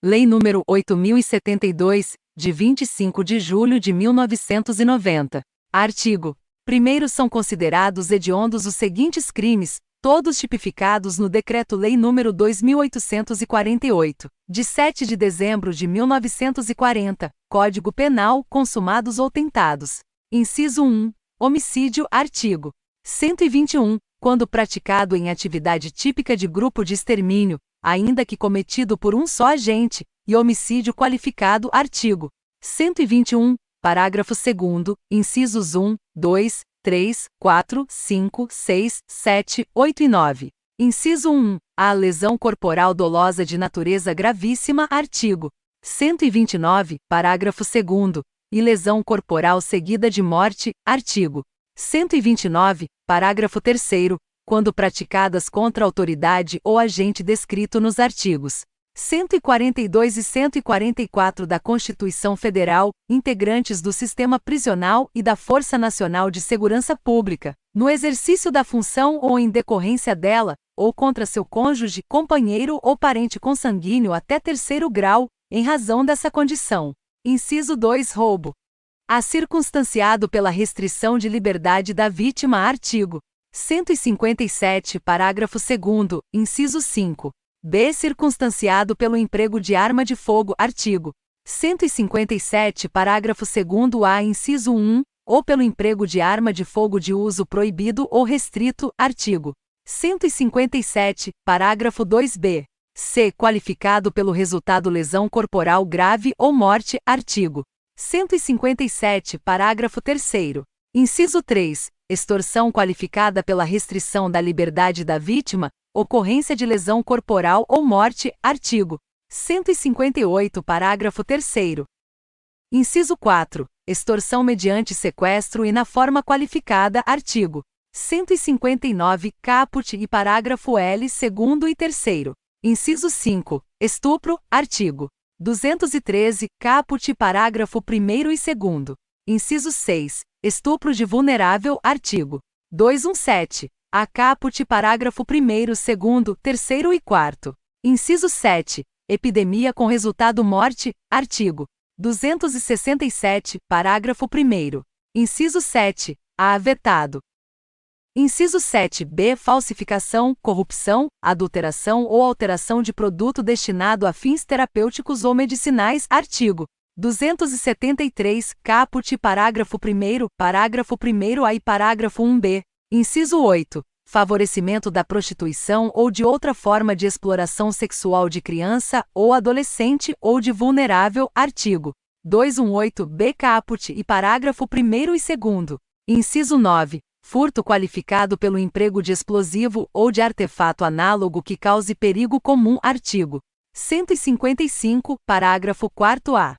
Lei nº 8.072, de 25 de julho de 1990. Artigo 1º são considerados hediondos os seguintes crimes, todos tipificados no Decreto-Lei nº 2.848, de 7 de dezembro de 1940, Código Penal, consumados ou tentados. Inciso 1. Homicídio. Artigo 121. Quando praticado em atividade típica de grupo de extermínio, ainda que cometido por um só agente, e homicídio qualificado. Artigo 121, parágrafo 2º, incisos 1, 2, 3, 4, 5, 6, 7, 8 e 9. Inciso 1. A lesão corporal dolosa de natureza gravíssima. Artigo 129, parágrafo 2º, e lesão corporal seguida de morte. Artigo 129, parágrafo 3º, quando praticadas contra a autoridade ou agente descrito nos artigos 142 e 144 da Constituição Federal, integrantes do sistema prisional e da Força Nacional de Segurança Pública, no exercício da função ou em decorrência dela, ou contra seu cônjuge, companheiro ou parente consanguíneo até terceiro grau, em razão dessa condição. Inciso 2. Roubo. A circunstanciado pela restrição de liberdade da vítima. Artigo 157, parágrafo 2º, inciso 5. B. Circunstanciado pelo emprego de arma de fogo. Artigo 157, parágrafo 2º A, inciso 1, ou pelo emprego de arma de fogo de uso proibido ou restrito. Artigo 157, parágrafo 2b. C. Qualificado pelo resultado lesão corporal grave ou morte. Artigo 157, parágrafo 3º. Inciso 3. Extorsão qualificada pela restrição da liberdade da vítima, ocorrência de lesão corporal ou morte. Artigo 158, parágrafo 3º. Inciso 4. Extorsão mediante sequestro e na forma qualificada. Artigo 159, caput e parágrafo L, segundo e terceiro. Inciso 5. Estupro. Artigo 213, caput, parágrafo 1º e 2º. Inciso 6. Estupro de vulnerável. Artigo 217. A caput, parágrafo 1º, 2º, 3º e 4º. Inciso 7. Epidemia com resultado morte. Artigo 267, parágrafo 1º. Inciso 7. A vetado. Inciso 7b. Falsificação, corrupção, adulteração ou alteração de produto destinado a fins terapêuticos ou medicinais. Artigo 273, caput, parágrafo 1º, parágrafo 1º-A e parágrafo 1b. Inciso 8. Favorecimento da prostituição ou de outra forma de exploração sexual de criança ou adolescente ou de vulnerável. Artigo 218b, caput e parágrafo 1º e 2º. Inciso 9. Furto qualificado pelo emprego de explosivo ou de artefato análogo que cause perigo comum. Artigo 155, parágrafo 4º-A.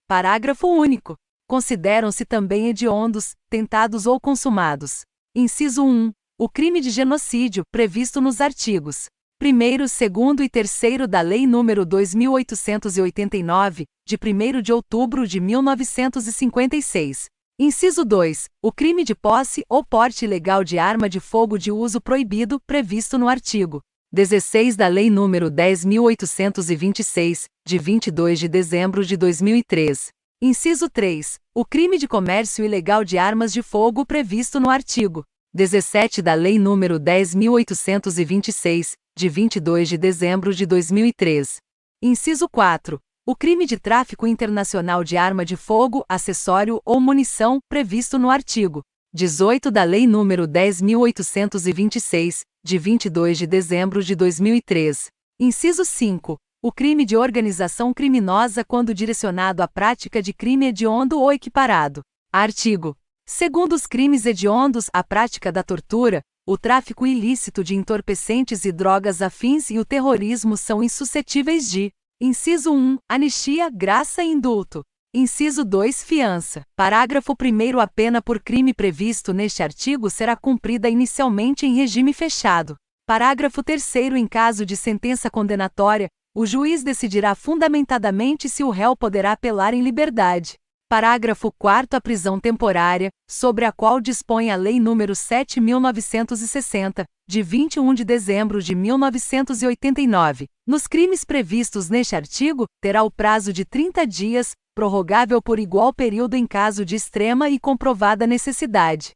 Parágrafo único. Consideram-se também hediondos, tentados ou consumados. Inciso 1. O crime de genocídio, previsto nos artigos 1º, 2º e 3º da Lei nº 2.889, de 1º de outubro de 1956. Inciso 2. O crime de posse ou porte ilegal de arma de fogo de uso proibido, previsto no artigo 16 da Lei nº 10.826, de 22 de dezembro de 2003. Inciso 3. O crime de comércio ilegal de armas de fogo, previsto no artigo 17 da Lei nº 10.826, de 22 de dezembro de 2003. Inciso 4. O crime de tráfico internacional de arma de fogo, acessório ou munição, previsto no artigo 18 da Lei nº 10.826, de 22 de dezembro de 2003. Inciso 5. O crime de organização criminosa quando direcionado à prática de crime hediondo ou equiparado. Artigo 2º. Os crimes hediondos, a prática da tortura, o tráfico ilícito de entorpecentes e drogas afins e o terrorismo são insuscetíveis de: Inciso 1. Anistia, graça e indulto. Inciso 2. Fiança. Parágrafo 1º. A pena por crime previsto neste artigo será cumprida inicialmente em regime fechado. Parágrafo 3º. Em caso de sentença condenatória, o juiz decidirá fundamentadamente se o réu poderá apelar em liberdade. Parágrafo 4º. A prisão temporária, sobre a qual dispõe a Lei nº 7.960, de 21 de dezembro de 1989, nos crimes previstos neste artigo, terá o prazo de 30 dias, prorrogável por igual período em caso de extrema e comprovada necessidade.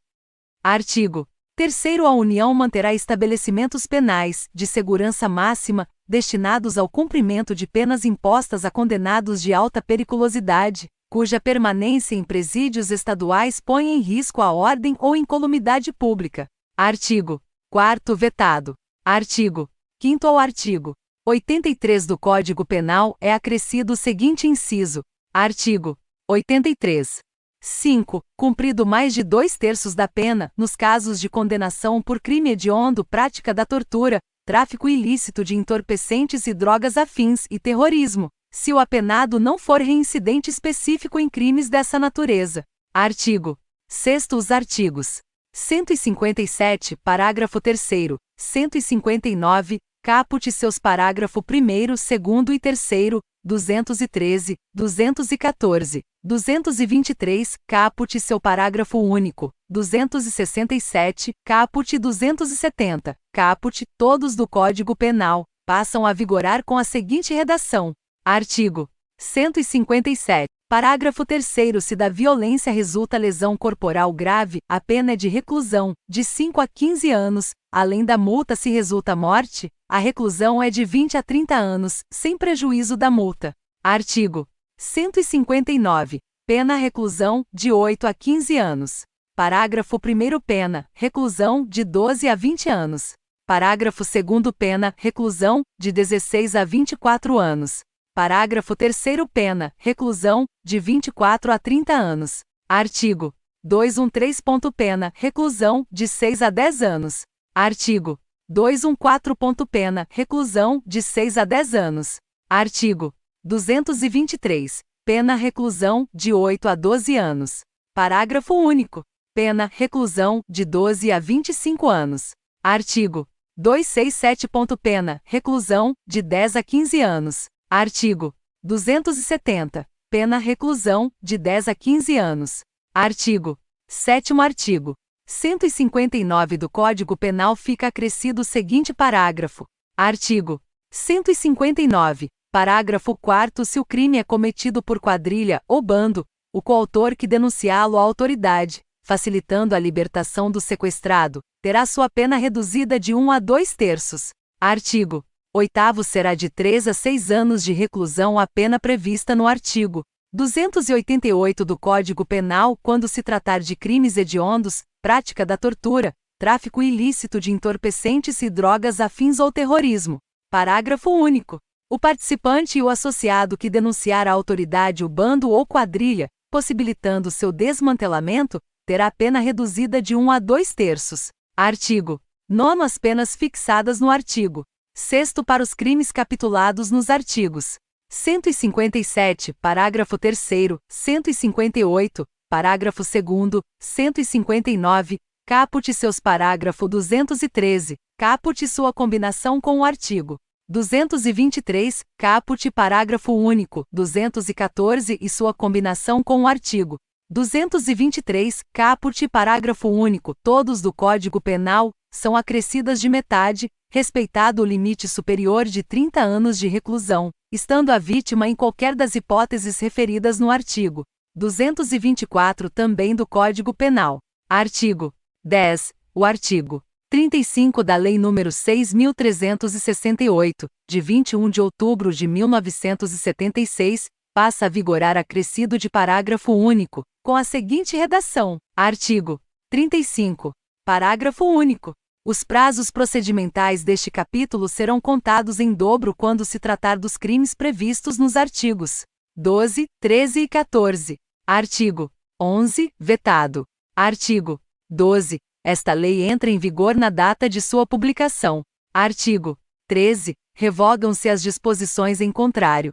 Artigo 3º. A União manterá estabelecimentos penais, de segurança máxima, destinados ao cumprimento de penas impostas a condenados de alta periculosidade, cuja permanência em presídios estaduais põe em risco a ordem ou incolumidade pública. Artigo 4º. Vetado. Artigo 5º. Ao artigo 83 do Código Penal é acrescido o seguinte inciso. Artigo 83. 5. Cumprido mais de 2/3 da pena, nos casos de condenação por crime hediondo, prática da tortura, tráfico ilícito de entorpecentes e drogas afins e terrorismo, se o apenado não for reincidente específico em crimes dessa natureza. Artigo 6º. Os artigos 157, parágrafo 3º, 159, caput seus parágrafo 1º, 2º e 3º, 213, 214, 223, caput seu parágrafo único, 267, caput e 270, caput, todos do Código Penal, passam a vigorar com a seguinte redação. Artigo 157. Parágrafo 3º. Se da violência resulta lesão corporal grave, a pena é de reclusão, de 5 a 15 anos, além da multa. Se resulta morte, a reclusão é de 20 a 30 anos, sem prejuízo da multa. Artigo 159. Pena reclusão, de 8 a 15 anos. Parágrafo 1º. Pena, reclusão, de 12 a 20 anos. Parágrafo 2º. Pena, reclusão, de 16 a 24 anos. Parágrafo 3º. Pena, reclusão, de 24 a 30 anos. Artigo 213. Pena, reclusão, de 6 a 10 anos. Artigo 214. Pena, reclusão, de 6 a 10 anos. Artigo 223. Pena, reclusão, de 8 a 12 anos. Parágrafo único. Pena, reclusão, de 12 a 25 anos. Artigo 267. Pena, reclusão, de 10 a 15 anos. Artigo 270. Pena reclusão, de 10 a 15 anos. Artigo 7º. Artigo 159 do Código Penal fica acrescido o seguinte parágrafo. Artigo 159. Parágrafo 4º. Se o crime é cometido por quadrilha ou bando, o coautor que denunciá-lo à autoridade, facilitando a libertação do sequestrado, terá sua pena reduzida de 1 a 2/3. Artigo 8º. Será de 3 a 6 anos de reclusão a pena prevista no artigo 288 do Código Penal quando se tratar de crimes hediondos, prática da tortura, tráfico ilícito de entorpecentes e drogas afins ou terrorismo. Parágrafo único. O participante e o associado que denunciar à autoridade o bando ou quadrilha, possibilitando seu desmantelamento, terá a pena reduzida de 1 a 2/3. Artigo 9º. As penas fixadas no artigo 6º para os crimes capitulados nos artigos 157, parágrafo 3º, 158, parágrafo 2º, 159, caput seus parágrafo 213, caput sua combinação com o artigo 223, caput parágrafo único, 214 e sua combinação com o artigo 223, caput parágrafo único, todos do Código Penal, são acrescidas de metade, respeitado o limite superior de 30 anos de reclusão, estando a vítima em qualquer das hipóteses referidas no artigo 224 também do Código Penal. Artigo 10. O artigo 35 da Lei nº 6.368, de 21 de outubro de 1976, passa a vigorar acrescido de parágrafo único, com a seguinte redação. Artigo 35. Parágrafo único. Os prazos procedimentais deste capítulo serão contados em dobro quando se tratar dos crimes previstos nos artigos 12, 13 e 14. Artigo 11. Vetado. Artigo 12. Esta lei entra em vigor na data de sua publicação. Artigo 13. Revogam-se as disposições em contrário.